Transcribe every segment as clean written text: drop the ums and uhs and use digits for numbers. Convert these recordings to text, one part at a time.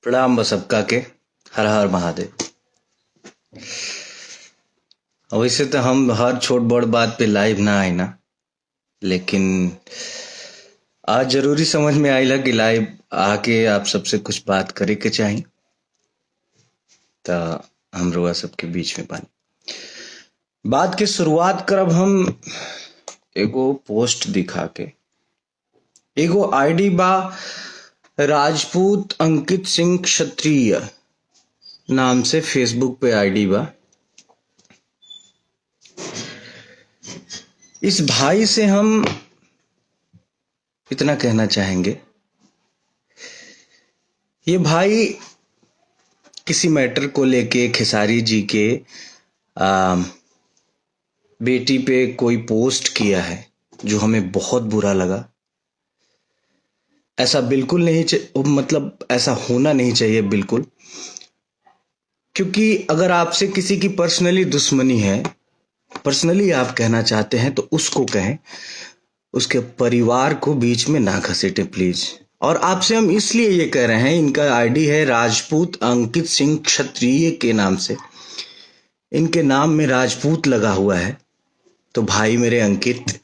प्रणाम बस सबका के। हर हर महादेव। वैसे तो हम हर छोट बड़ बात पे लाइव ना आए ना, लेकिन आज जरूरी समझ में आइला कि लाइव आके आप सबसे कुछ बात करे के चाही। त हम रुआ सबके बीच में बानी। बात के शुरुआत करब हम एगो पोस्ट दिखा के। एगो आईडी बा राजपूत अंकित सिंह क्षत्रिय नाम से फेसबुक पे आईडी बा। इस भाई से हम इतना कहना चाहेंगे, ये भाई किसी मैटर को लेके खेसारी जी के बेटी पे कोई पोस्ट किया है जो हमें बहुत बुरा लगा। ऐसा बिल्कुल नहीं मतलब ऐसा होना नहीं चाहिए बिल्कुल, क्योंकि अगर आपसे किसी की पर्सनली दुश्मनी है, पर्सनली आप कहना चाहते हैं तो उसको कहें, उसके परिवार को बीच में ना घसीटे प्लीज। और आपसे हम इसलिए ये कह रहे हैं, इनका आईडी है राजपूत अंकित सिंह क्षत्रिय के नाम से, इनके नाम में राजपूत लगा हुआ है। तो भाई मेरे अंकित,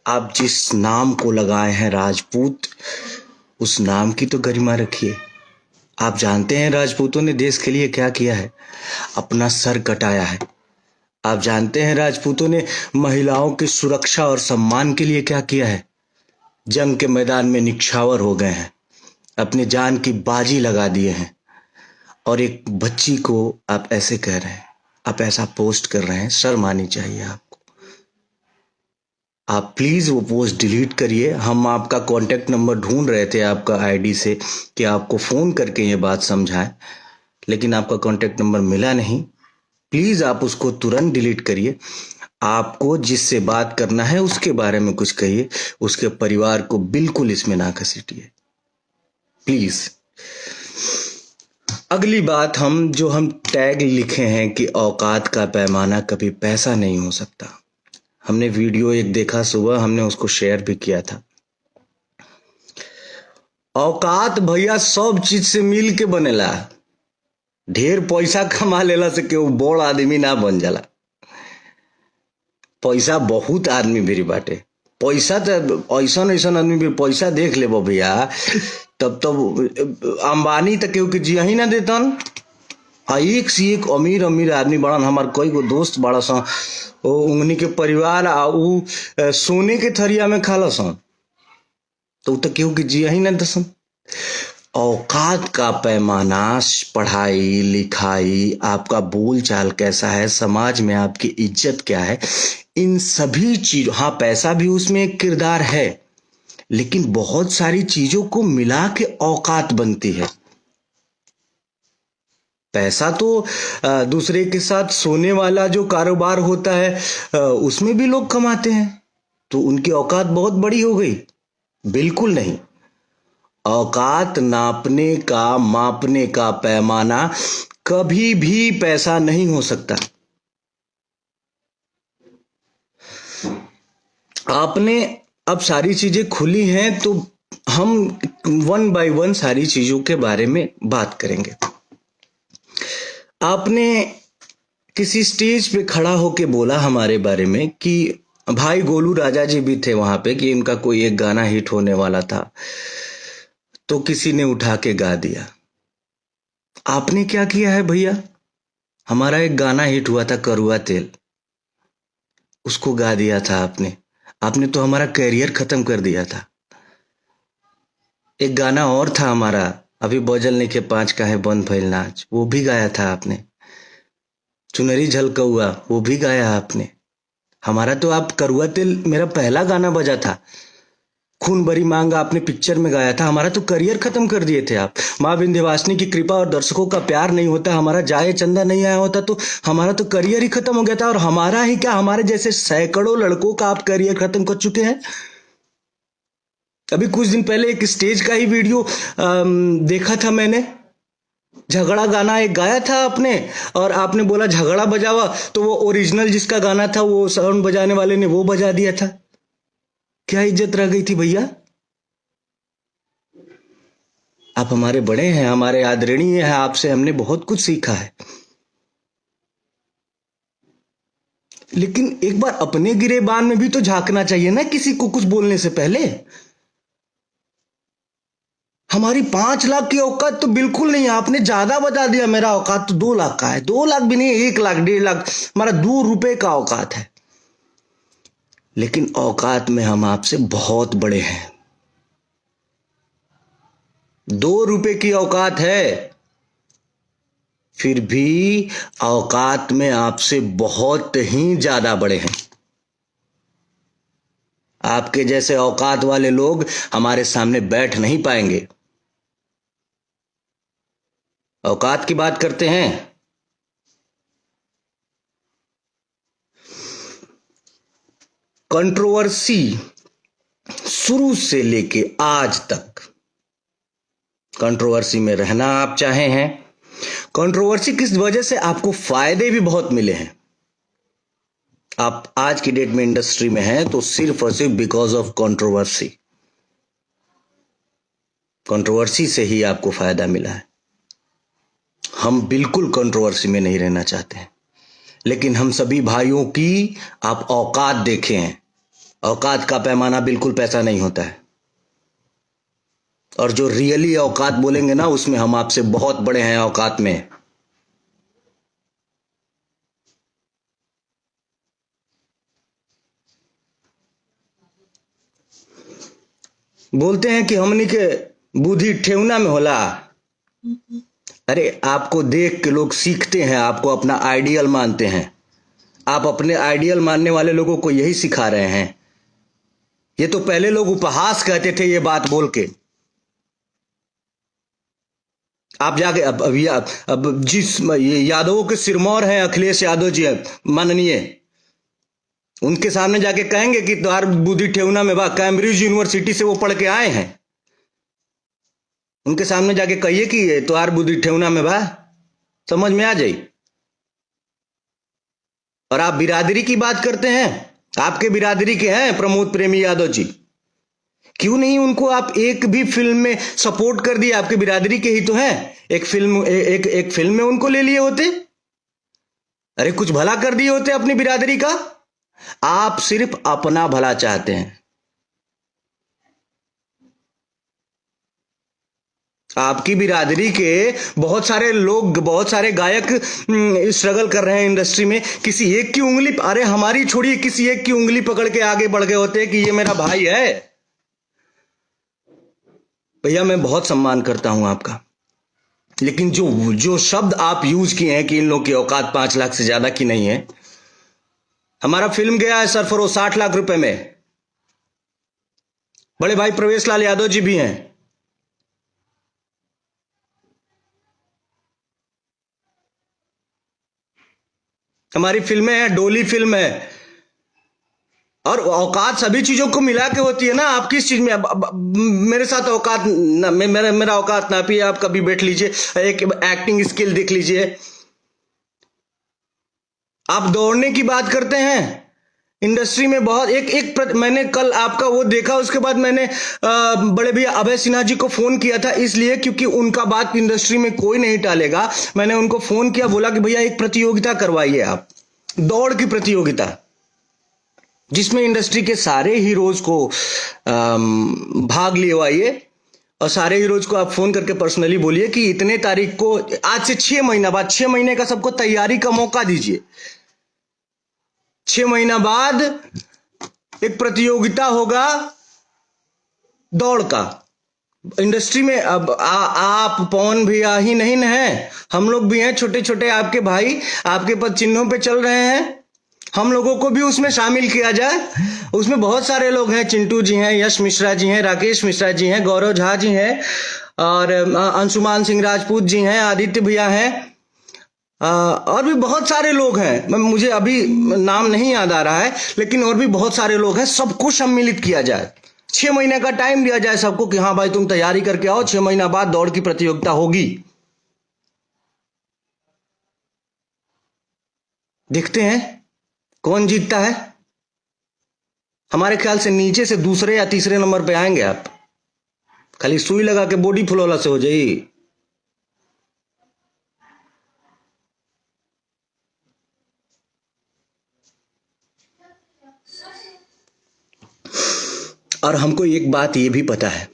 आप जिस नाम को लगाए हैं राजपूत, उस नाम की तो गरिमा रखिए। आप जानते हैं राजपूतों ने देश के लिए क्या किया है, अपना सर कटाया है। आप जानते हैं राजपूतों ने महिलाओं की सुरक्षा और सम्मान के लिए क्या किया है, जंग के मैदान में निछावर हो गए हैं, अपनी जान की बाजी लगा दिए हैं। और एक बच्ची को आप ऐसे कह रहे हैं, आप ऐसा पोस्ट कर रहे हैं, शर्म आनी चाहिए आपको। आप प्लीज वो पोस्ट डिलीट करिए। हम आपका कांटेक्ट नंबर ढूंढ रहे थे आपका आईडी से कि आपको फोन करके ये बात समझाएं, लेकिन आपका कांटेक्ट नंबर मिला नहीं। प्लीज आप उसको तुरंत डिलीट करिए। आपको जिससे बात करना है उसके बारे में कुछ कहिए, उसके परिवार को बिल्कुल इसमें ना घसीटिए प्लीज। अगली बात, हम टैग लिखे हैं कि औकात का पैमाना कभी पैसा नहीं हो सकता। हमने वीडियो एक देखा सुबह, हमने उसको शेयर भी किया था। औकात भैया सब चीज से मिल के बनेला। ढेर पैसा कमा लेला से केहू बड़ आदमी ना बन जाला। पैसा बहुत आदमी भी बाटे, पैसा तो ऐसा ऐसा आदमी भी पैसा देख ले भैया, तब अंबानी तक केहू के जिया ही ना देतन। एक से एक अमीर अमीर आदमी बड़न। हमार कई गो दोस्त बड़ा सा, उन्हीं के परिवार उ सोने के थरिया में खाला सन, तो केहू के जिया ही ना दसन। औकात का पैमाना, पढ़ाई लिखाई, आपका बोल चाल कैसा है, समाज में आपकी इज्जत क्या है, इन सभी चीजों, हाँ पैसा भी उसमें एक किरदार है, लेकिन बहुत सारी चीजों को मिला के औकात बनती है। पैसा तो दूसरे के साथ सोने वाला जो कारोबार होता है उसमें भी लोग कमाते हैं, तो उनकी औकात बहुत बड़ी हो गई? बिल्कुल नहीं। औकात नापने का, मापने का पैमाना कभी भी पैसा नहीं हो सकता। आपने अब सारी चीजें खुली हैं तो हम वन बाय वन सारी चीजों के बारे में बात करेंगे। आपने किसी स्टेज पे खड़ा होके बोला हमारे बारे में कि भाई गोलू राजा जी भी थे वहां पे, कि इनका कोई एक गाना हिट होने वाला था, तो किसी ने उठा के गा दिया। आपने क्या किया है भैया? हमारा एक गाना हिट हुआ था करुआ तेल, उसको गा दिया था आपने। आपने तो हमारा कैरियर खत्म कर दिया था। एक गाना और था हमारा, अभी बजल नहीं के 5 का है बंद भइल नाच, वो भी गाया था आपने। चुनरी झलकौआ, वो भी गाया आपने। हमारा तो आप करुआ तेल मेरा पहला गाना बजा था। खून भरी मांग आपने पिक्चर में गाया था। हमारा तो करियर खत्म कर दिए थे आप। माँ विंध्यवासिनी की कृपा और दर्शकों का प्यार नहीं होता, हमारा जाए चंदा नहीं आया होता, तो हमारा तो करियर ही खत्म हो गया था। और हमारा ही क्या, हमारे जैसे सैकड़ों लड़कों का आप करियर खत्म कर चुके हैं। अभी कुछ दिन पहले एक स्टेज का ही वीडियो देखा था मैंने, झगड़ा गाना एक गाया था आपने, और आपने बोला झगड़ा बजावा, तो वो ओरिजिनल जिसका गाना था वो साउंड बजाने वाले ने वो बजा दिया था। क्या इज्जत रह गई थी भैया? आप हमारे बड़े हैं, हमारे आदरणीय हैं, आपसे हमने बहुत कुछ सीखा है। लेकिन एक बार अपने गिरेबान में भी तो झांकना चाहिए ना, किसी को कुछ बोलने से पहले। हमारी 5 लाख की औकात तो बिल्कुल नहीं है, आपने ज्यादा बता दिया। मेरा औकात तो 2 लाख का है, 2 लाख भी नहीं, 1 लाख 1.5 लाख, हमारा 2 रुपए का औकात है। लेकिन औकात में हम आपसे बहुत बड़े हैं। 2 रुपए की औकात है, फिर भी औकात में आपसे बहुत ही ज्यादा बड़े हैं। आपके जैसे औकात वाले लोग हमारे सामने बैठ नहीं पाएंगे। औकात की बात करते हैं। कंट्रोवर्सी शुरू से लेके आज तक कंट्रोवर्सी में रहना आप चाहे हैं। कंट्रोवर्सी किस वजह से आपको फायदे भी बहुत मिले हैं। आप आज की डेट में इंडस्ट्री में हैं तो सिर्फ और सिर्फ बिकॉज ऑफ कंट्रोवर्सी। कंट्रोवर्सी से ही आपको फायदा मिला है। हम बिल्कुल कंट्रोवर्सी में नहीं रहना चाहते हैं, लेकिन हम सभी भाइयों की आप औकात देखे हैं। औकात का पैमाना बिल्कुल पैसा नहीं होता है, और जो रियली औकात बोलेंगे ना, उसमें हम आपसे बहुत बड़े हैं औकात में। बोलते हैं कि हमनी के बुद्धि ठेहुना में होला। अरे आपको देख के लोग सीखते हैं, आपको अपना आइडियल मानते हैं। आप अपने आइडियल मानने वाले लोगों को यही सिखा रहे हैं। ये तो पहले लोग उपहास कहते थे ये बात बोल के। आप जाके अब जिस ये यादवों के सिरमौर हैं अखिलेश यादव जी माननीय, उनके सामने जाके कहेंगे कि तुम्हार बुद्धि ठेहुना में बा, कैम्ब्रिज यूनिवर्सिटी से वो पढ़ के आए हैं। उनके सामने जाके कहिए कि तुम्हार बुद्धि ठेहुना में बा, समझ में आ जाए। और आप बिरादरी की बात करते हैं, आपके बिरादरी के हैं प्रमोद प्रेमी यादव जी। क्यों नहीं उनको आप एक भी फिल्म में सपोर्ट कर दिए? आपके बिरादरी के ही तो हैं। एक फिल्म में उनको ले लिए होते। अरे कुछ भला कर दिए होते अपनी बिरादरी का। आप सिर्फ अपना भला चाहते हैं। आपकी बिरादरी के बहुत सारे लोग, बहुत सारे गायक स्ट्रगल कर रहे हैं इंडस्ट्री में। किसी एक की उंगली, अरे हमारी छोड़िए, किसी एक की उंगली पकड़ के आगे बढ़ गए होते कि ये मेरा भाई है। भैया मैं बहुत सम्मान करता हूं आपका, लेकिन जो जो शब्द आप यूज किए हैं कि इन लोगों की औकात 5 लाख से ज्यादा की नहीं है। हमारा फिल्म गया है सरफरोश 60 लाख रुपए में। बड़े भाई प्रवेश लाल यादव जी भी हैं। हमारी फिल्में हैं, डोली फिल्म है। और औकात सभी चीजों को मिला के होती है ना। आप किस चीज में मेरे साथ औकात ना, मेरा औकात ना पिए। आप कभी बैठ लीजिए, एक एक्टिंग स्किल देख लीजिए। आप दौड़ने की बात करते हैं इंडस्ट्री में बहुत मैंने कल आपका वो देखा, उसके बाद मैंने बड़े भैया अभय सिन्हा जी को फोन किया था, इसलिए क्योंकि उनका बात इंडस्ट्री में कोई नहीं टालेगा। मैंने उनको फोन किया, बोला कि भैया एक प्रतियोगिता करवाइए आप, दौड़ की प्रतियोगिता, जिसमें इंडस्ट्री के सारे हीरोज को भाग लिवाइए। और सारे हीरोज को आप फोन करके पर्सनली बोलिए कि इतने तारीख को, आज से 6 महीना बाद, 6 महीने का सबको तैयारी का मौका दीजिए। 6 महीना बाद एक प्रतियोगिता होगा दौड़ का। इंडस्ट्री में अब आप पवन भैया ही नहीं है, हम लोग भी हैं, छोटे छोटे आपके भाई आपके पद चिन्हों पे चल रहे हैं। हम लोगों को भी उसमें शामिल किया जाए। उसमें बहुत सारे लोग हैं, चिंटू जी हैं, यश मिश्रा जी हैं, राकेश मिश्रा जी हैं, गौरव झा जी हैं, और अंशुमान सिंह राजपूत जी हैं, आदित्य भैया हैं, और भी बहुत सारे लोग हैं। मुझे अभी नाम नहीं याद आ रहा है, लेकिन और भी बहुत सारे लोग हैं। सबको सम्मिलित किया जाए, 6 महीने का टाइम दिया जाए सबको कि हाँ भाई तुम तैयारी करके आओ, 6 महीना बाद दौड़ की प्रतियोगिता होगी। देखते हैं कौन जीतता है। हमारे ख्याल से नीचे से दूसरे या तीसरे नंबर पे आएंगे आप। खाली सुई लगा के बॉडी फुलौला से हो जाई। और हमको एक बात ये भी पता है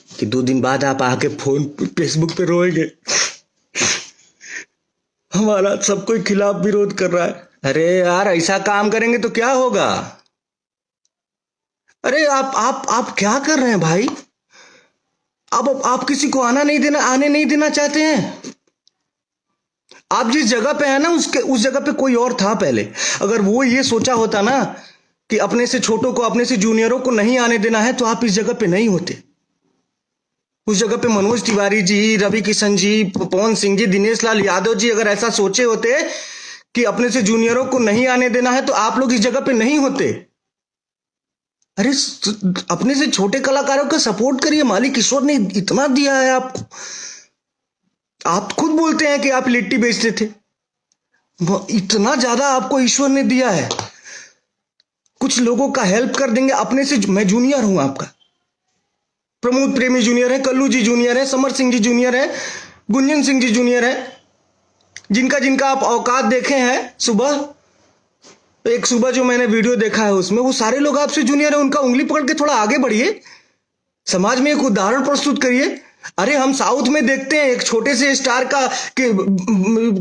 कि 2 दिन बाद आप आके फोन फेसबुक पे रोएंगे, हमारा सब कोई खिलाफ विरोध कर रहा है। अरे यार, ऐसा काम करेंगे तो क्या होगा? अरे आप क्या कर रहे हैं भाई? आप किसी को आने नहीं देना चाहते हैं। आप जिस जगह पे है ना, उस जगह पे कोई और था पहले। अगर वो ये सोचा होता ना कि अपने से छोटों को, अपने से जूनियरों को नहीं आने देना है, तो आप इस जगह पे नहीं होते। उस जगह पे मनोज तिवारी जी, रवि किशन जी, पवन सिंह जी, दिनेश लाल यादव जी अगर ऐसा सोचे होते कि अपने से जूनियरों को नहीं आने देना है, तो आप लोग इस जगह पे नहीं होते। अरे अपने से छोटे कलाकारों का सपोर्ट करिए, मालिक ईश्वर ने इतना दिया है आपको। आप खुद बोलते हैं कि आप लिट्टी बेचते थे, इतना ज्यादा आपको ईश्वर ने दिया है। कुछ लोगों का हेल्प कर देंगे अपने से। मैं जूनियर हूं आपका, प्रमोद प्रेमी जूनियर है, कल्लू जी जूनियर है, समर सिंह जी जूनियर है, गुंजन सिंह जी जूनियर है, जिनका जिनका आप औकात देखे हैं। एक सुबह जो मैंने वीडियो देखा है उसमें वो सारे लोग आपसे जूनियर है। उनका उंगली पकड़ के थोड़ा आगे बढ़िए, समाज में एक उदाहरण प्रस्तुत करिए। अरे हम साउथ में देखते हैं, एक छोटे से स्टार का कि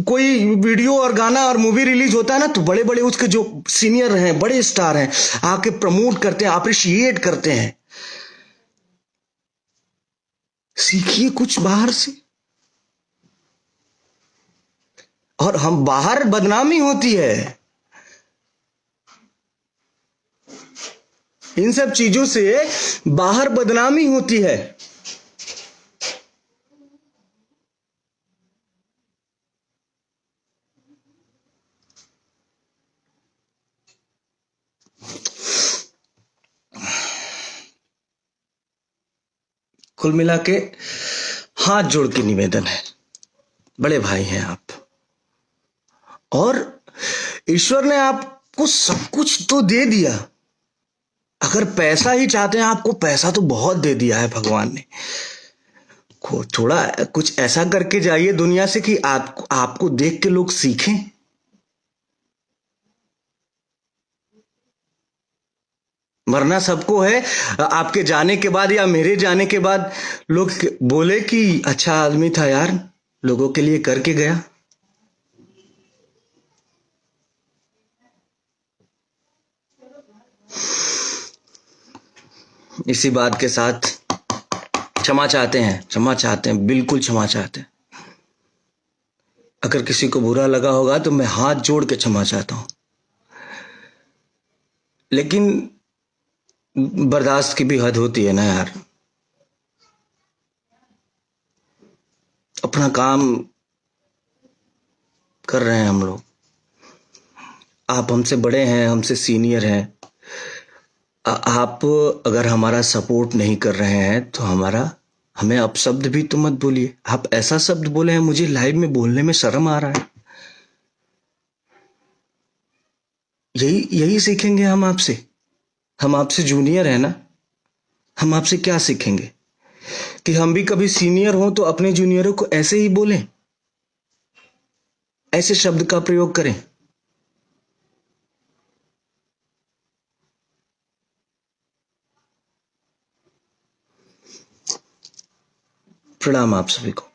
कोई वीडियो और गाना और मूवी रिलीज होता है ना, तो बड़े बड़े उसके जो सीनियर हैं, बड़े स्टार हैं, आके प्रमोट करते हैं, अप्रिशिएट करते हैं। सीखिए कुछ बाहर से। और हम बाहर बदनामी होती है इन सब चीजों से, बाहर बदनामी होती है। कुल मिला के हाथ जोड़ के निवेदन है, बड़े भाई हैं आप, और ईश्वर ने आपको सब कुछ तो दे दिया। अगर पैसा ही चाहते हैं, आपको पैसा तो बहुत दे दिया है भगवान ने। थोड़ा कुछ ऐसा करके जाइए दुनिया से कि आपको देख के लोग सीखें। मरना सबको है। आपके जाने के बाद या मेरे जाने के बाद लोग बोले कि अच्छा आदमी था यार, लोगों के लिए करके गया। इसी बात के साथ क्षमा चाहते हैं, बिल्कुल क्षमा चाहते हैं। अगर किसी को बुरा लगा होगा तो मैं हाथ जोड़ के क्षमा चाहता हूं, लेकिन बर्दाश्त की भी हद होती है ना यार। अपना काम कर रहे हैं हम लोग, आप हमसे बड़े हैं, हमसे सीनियर हैं। आप अगर हमारा सपोर्ट नहीं कर रहे हैं तो हमें अपशब्द भी तो मत बोलिए। आप ऐसा शब्द बोले हैं, मुझे लाइव में बोलने में शर्म आ रहा है। यही सीखेंगे हम आपसे। हम आपसे जूनियर है ना, हम आपसे क्या सीखेंगे कि हम भी कभी सीनियर हो तो अपने जूनियरों को ऐसे ही बोलें, ऐसे शब्द का प्रयोग करें। प्रणाम आप सभी को।